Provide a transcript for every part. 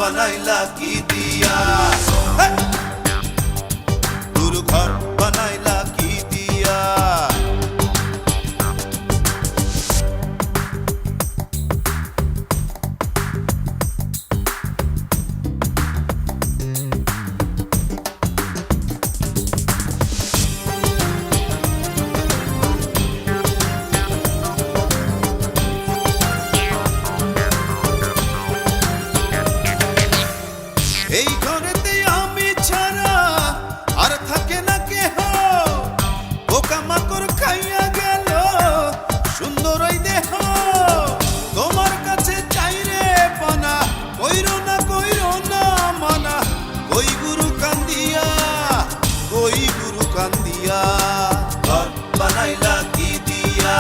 बनाइला की दिया गुरु घर बनाइला की दिया এই ঘরেতে আমি ছাড়া আর থাকে না কেহ পোকামাকড় খাইয়া গেল সুন্দর ওই দেহ তোমার কাছে চাই রে পানা কইরো না মানা ওই গুরু কান্দিয়া ঘর বানাইলা কি দিয়া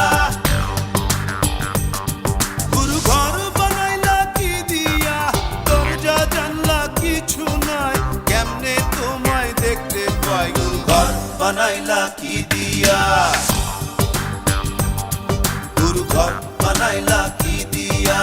গুরু ঘর বানাইলা কি দিয়া দরজা জানলা কিছু নাই কেমনে তোমায় দেখতে পাই গুরু ঘর বানাইলা কি দিয়া গুরু ঘর বানাইলা কি দিয়া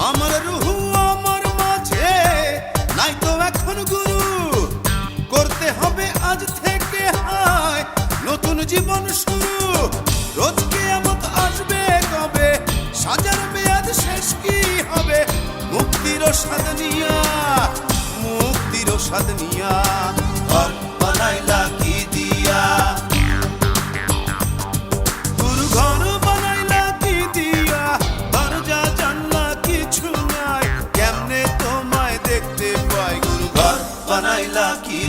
আমার রুহু আমার মাঝে নাই তো এখন গুরু করতে হবে আজ থেকে হায় নতুন জীবন শুরু রোজ কিয়ামত আসবে কবে সাজার মেয়াদ শেষ কি হবে মুক্তির স্বাদ নিয়া ঘর বানাইলা কি দিয়া গুরু ঘর বানাইলা কি দিয়া দরজা জানলা কিছু নাই কেমনে তোমায় দেখতে পাই গুরু ঘর বানাইলা কি